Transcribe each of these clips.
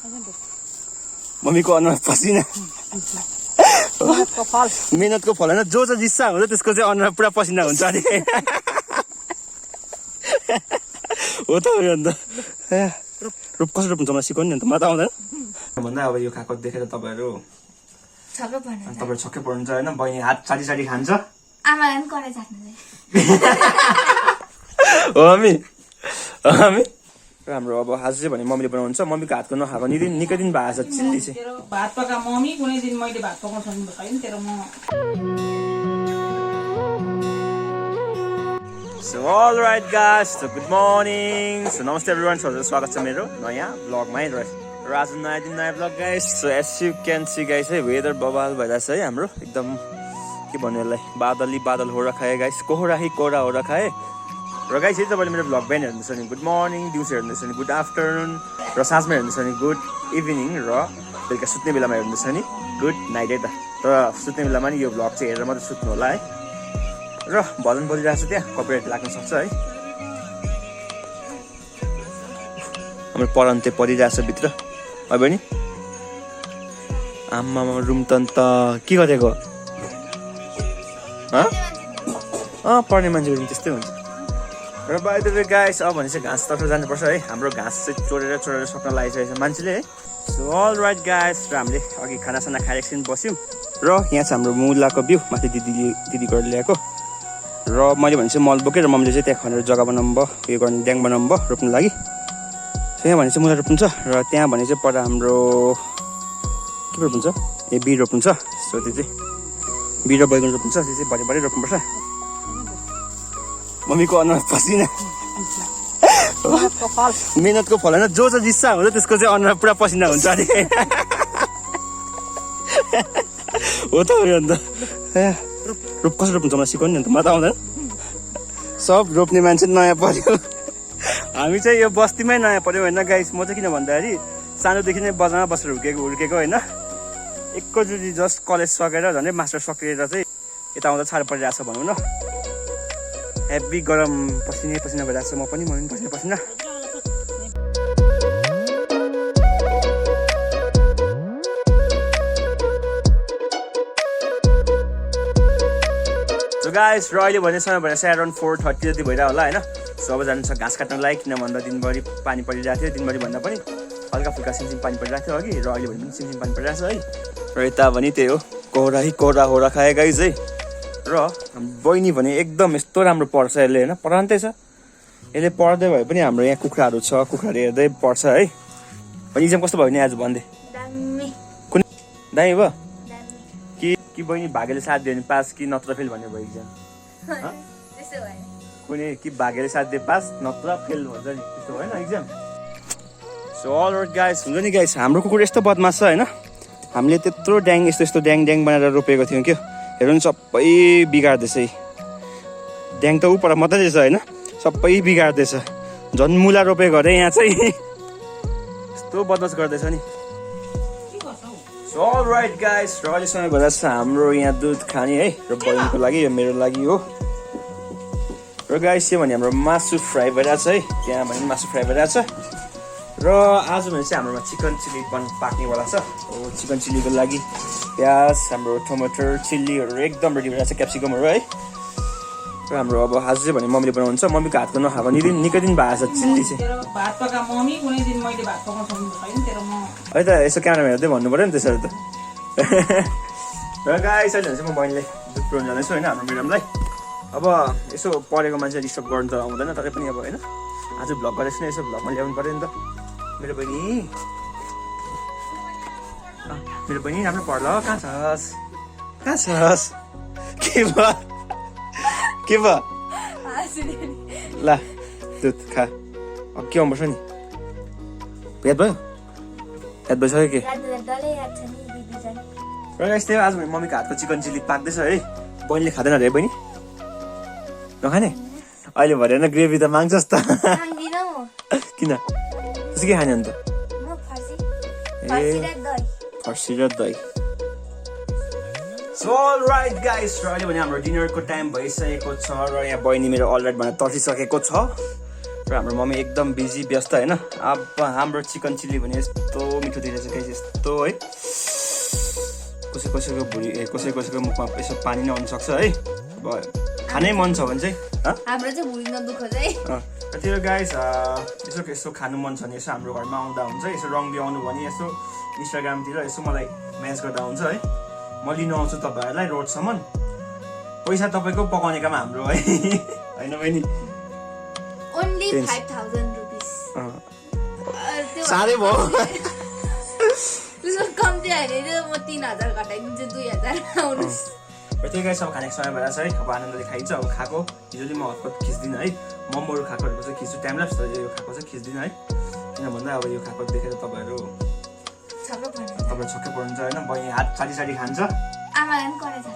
मम्मीको अनुहार पसिना मेहनतको फल होइन जो जिस्सा हुन्छ त्यसको चाहिँ अनुहार पुरा पसिना हुन्छ अरे हो त हो अन्त रोप कसरी रोप्नुहुन्छ मलाई सिकाउनु नि अन्त मलाई त आउँदैन भन्दा अब यो खाएको देखेर तपाईँहरू छक्कै पर्नुहुन्छ होइन बहिनी हात चाटी चाटी खान्छ हो मम्मी हाम्रो अब आज चाहिँ भने मम्मीले बनाउँछ मम्मीको हातको नखाएको निकै दिन भएको छ चिल्ली चाहिँ भात पका मम्मी कुनै दिन मैले भात पकाउँछु छैन तेरो म So alright guys, so good morning. So namaste everyone. So स्वागत छ मेरो नयाँ vlogमा र आज नयाँ दिन नयाँ vlog guys. So as you can see guys, है वेदर बवाल भइरहेछ है हाम्रो एकदम के भन्नु यसलाई बादल हो रखा है guys. कोहरा हो रखा है. र गाइस यदि तपाईले मेरो भ्लग बिहान हेर्नुहुन्छ भने गुड मर्निङ, दिउँसो हेर्नुहुन्छ भने गुड आफ्टरनुन र साँझमा हेर्नुहुन्छ भने गुड इभिनिङ र बेलुका सुत्ने बेलामा हेर्नुहुन्छ भने गुड नाइट है त। तर सुत्ने बेलामा नि यो भ्लग चाहिँ हेरेर मात्रै सुत्नु होला है। र भजन बोलिरहेको छ त्यहाँ कपिराइट लाग्न सक्छ है। हाम्रो पढन चाहिँ पढिरहेछ भित्र है बहिनी। आम्मामा रुम त अन्त के गरेको पढ्ने मान्छेको रुम त्यस्तै हुन्छ। र बाई द वे गाइस अब भने चाहिँ घाँसतर्फ जानुपर्छ है। हाम्रो घाँस चाहिँ चोरेर सक्न लागिसकेको छ मान्छेले है। सो अल राइट गाइस र हामीले अघि खानासाना खाएर एकछिन बस्यौँ र यहाँ छ हाम्रो मुलाको बिउ माथि दिदीबाट ल्याएको र मैले भने चाहिँ मल बोकेँ र मम्मीले चाहिँ त्यहाँ खनेर जग्गा बनाउनु भयो उयो गर्ने ड्याङ बनाउनु भयो रोप्नु लागि। सो यहाँ भने चाहिँ मुला रोप्नुहुन्छ र त्यहाँ भने चाहिँ पर हाम्रो के रोप्नुहुन्छ ए बिट रोप्नुहुन्छ। सो त्यो चाहिँ बिट र बैगुन रोप्नुहुन्छ त्यो चाहिँ भरे रोप्नुपर्छ। मम्मीको अनुहार पसिना मेहनतको फल होइन जो जिस्सा हुन्छ त्यसको चाहिँ अनुहार पुरा पसिना हुन्छ अरे हो त हो अन्त रोप कसरी रोप्नुहुन्छ मलाई सिकाउनु नि अन्त मलाई त आउँदैन। सब रोप्ने मान्छे नयाँ पर्यो हामी चाहिँ यो बस्तीमै नयाँ पर्यो होइन गाइस। म चाहिँ किन भन्दाखेरि सानोदेखि नै बजारमा बसेर हुर्केको होइन। एकैचोटि जस्ट कलेज सकेर झन् मास्टर सकेर चाहिँ यता आउँदा साह्रो परिरहेको छ भनौँ न। हेभी गरम पसिना भइरहेको छ म पनि पसिना। सो गाइस र अहिले भने समय भनेर चाहिँ अराउन्ड 4:30 जति भइरहेको होला होइन। सो अब जानु छ घाँस काट्नलाई किन भन्दा दिनभरि पानी परिरहेको थियो। दिनभरि भन्दा पनि हल्का फुल्का सिमसिम पानी परिरहेको थियो अघि र अहिले भने पनि सिमसिम पानी परिरहेको छ है। र यता भने त्यही हो कोहरा हो रखा है गाइस है। र बहिनी भने एकदम यस्तो राम्रो पढ्छ यसले होइन पढाउँदै छ। यसले पढ्दै भए पनि हाम्रो यहाँ कुखुराहरू छ कुखुराहरू हेर्दै पढ्छ है। अनि इक्जाम कस्तो भयो नि आज भन्दै कुन दामी भयो कि बहिनी भाग्यले साथ दियो भने पास कि नत्र फेल भन्ने भयो इक्जाम कुनै कि भाग्यले साथ दिए पास नत्र फेल भन्छ नि त्यस्तो भएन exam. So all right guys हुन्छ नि गाइस हाम्रो कुकुर यस्तो बदमास छ होइन। हामीले त्यत्रो यस्तो ड्याङ बनाएर रोपेको थियौँ क्या हेर्नु नि सबै बिगार्दैछ है। ड्याङ त उपर मात्रै रहेछ होइन सबै बिगार्दैछ। झन् मुला रोपेको अरे यहाँ चाहिँ यस्तो बदमास गर्दैछ नि। सो अल राइट गाइस र अहिले समय भइरहेको छ हाम्रो यहाँ दुध खाने है र बहिनीको लागि यो मेरो लागि हो। र गाइस यो भने हाम्रो मासु फ्राई भइरहेको छ है। त्यहाँ भने मासु फ्राई भइरहेको छ र आज भने चाहिँ हाम्रोमा चिकन चिल्ली पाक्नेवाला छ। चिकन चिल्लीको लागि प्याज हाम्रो टमाटर चिल्लीहरू एकदम रेडी भइरहेको छ क्याप्सिकमहरू है। र हाम्रो अब आज चाहिँ भने मम्मीले बनाउँछ मम्मीको हातको नखाएको निकै दिन भएको छ चिल्ली चाहिँ भात पका मम्मी कुनै दिन मैले भात पकाउँछु छैन तेरो म है त यसो क्यामेरामा हेर्दै भन्नु पर्यो नि त्यसरी त। र गाइस अहिले चाहिँ म बहिनीले दुध पुऱ्याउनु जाँदैछु होइन हाम्रो म्याडमलाई। अब यसो पढेको मान्छे डिस्टर्ब गर्नु त आउँदैन तरै पनि अब होइन आज भ्लग गरेको छु यसो भ्लगमा ल्याउनु पर्यो नि त। मेरो बहिनी राम्रो पढ्ल कहाँ छस् के भयो ल दुध खा अब के आउनुपर्छ नि याद भइसक्यो के र यस्तै आज मम्मीको हातको चिकन चिल्ली पाक्दैछ है। बहिनीले खाँदैन अरे बहिनी नखाने अहिले भरे होइन ग्रेभी त माग्छस् त किन त्यसो के खाने अन्त फर्सी र दही। सो अल राइट गाइस र अहिले भने हाम्रो डिनरको टाइम भइसकेको छ र यहाँ बहिनी मेरो अलराइट भनेर तर्सिसकेको छ। र हाम्रो मम्मी एकदम बिजी व्यस्त होइन अब हाम्रो चिकन चिल्ली भने यस्तो मिठो दिइरहेछ गाइस यस्तो है कसैको भुँडी कसैको मुखमा यसो पानी नै आउन सक्छ है अब खानै मन छ भने चाहिँ हाम्रो चाहिँ भुँडी नदुखोस् है र त्यो गाइस यसो खानु मन छ भने यसो हाम्रो घरमा आउँदा हुन्छ यसो रङ आउनु भने यसो इन्स्टाग्रामतिर यसो मलाई म्याच गर्दा हुन्छ है म लिनु आउँछु तपाईँहरूलाई रोडसम्म पैसा तपाईँको पकाउने काम हाम्रो है होइन बहिनी ओन्ली 5000 रुपीस साह्रै भयो त्यसको कम्ती होइन म 3000 घटाइदिन्छु 2000 आउनुहोस् र त्यो गाइस अब खानेको समय भइरहेछ है अब आनन्दले खाइन्छ अब खाएको हिजोले म हतपत खिच्दिनँ है मोमोहरू खाएकोहरूको चाहिँ खिच्छु टाइम लाग्छ यो खाएको चाहिँ खिच्दिनँ है किन भन्दा अब यो खाएको देखेर तपाईँहरू छक्कै पर्नुहुन्छ होइन बहिनी हात साडी खान्छ आमाले पनि कराइ छ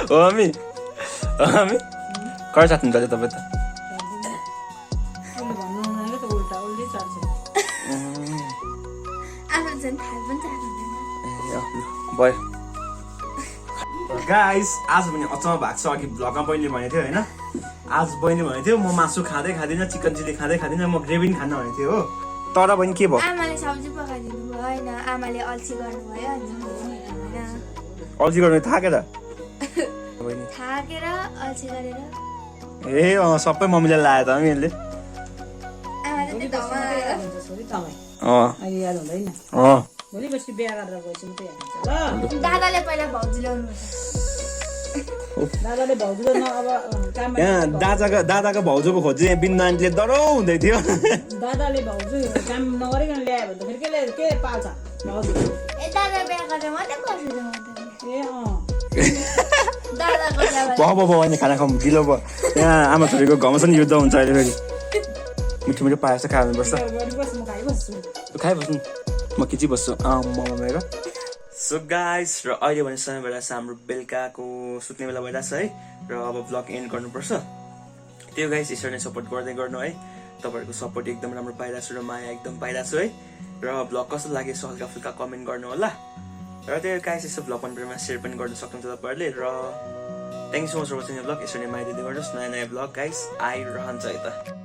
हो हामी कर साथ्नु दाजु तपाईँ त भयो गाइस आज भने अचम्म भएको छ अघि भ्लगमा बहिनीले भनेको थियो होइन आज बहिनीले भनेको थियो म मासु खाँदै खाँदिनँ चिकन चिल्ली खाँदै खाँदिनँ म ग्रेभी खान्न भनेको थियो हो तर बहिनी के भयो आमाले सब्जी पकाइदिनु भयो होइन आमाले अल्छी गर्नुभयो अल्छी गर्नु थाकेर थाकेर अल्छी गरेर ए सबै मम्मीले लायो त हामीले दादाले पहिला भाउजू ल्याउनु दादाको भाउजूको खोजी बिन्दु आन्टीले डराउ हुँदै थियो दादाले भाउजू काम नगरिकन ल्यायो भने त फेरि के पाल्छ भाउजू दादा बिहा गरेर मात्रै गर्छु होइन खाना खाउँ ढिलो भयो यहाँ आमा छोरीको घरमा पनि युद्ध हुन्छ अहिले फेरि मिठो मिठो पाएर चाहिँ खानुपर्छ खाइबस्नु म खिचिबस्छु मेरो सो गाइस र अहिले भने समय भइरहेछ हाम्रो बेलुकाको सुत्ने बेला भइरहेछ है र अब ब्लग एन्ड गर्नुपर्छ त्यो गाइस यसरी नै सपोर्ट गर्दै गर्नु है तपाईँहरूको सपोर्ट एकदम राम्रो पाइरहेको छु र माया एकदम पाइरहेको छु है र ब्लग कस्तो लाग्यो यसो हल्का फुल्का कमेन्ट गर्नु होला र त्यो गाइस यसो ब्लग मनपरेमा सेयर पनि गर्न सक्नुहुन्छ तपाईँहरूले र thank you so much for watching the blog यसरी नै माया दिँदै गर्नुहोस् नयाँ ब्लग गाइस आइरहन्छ है त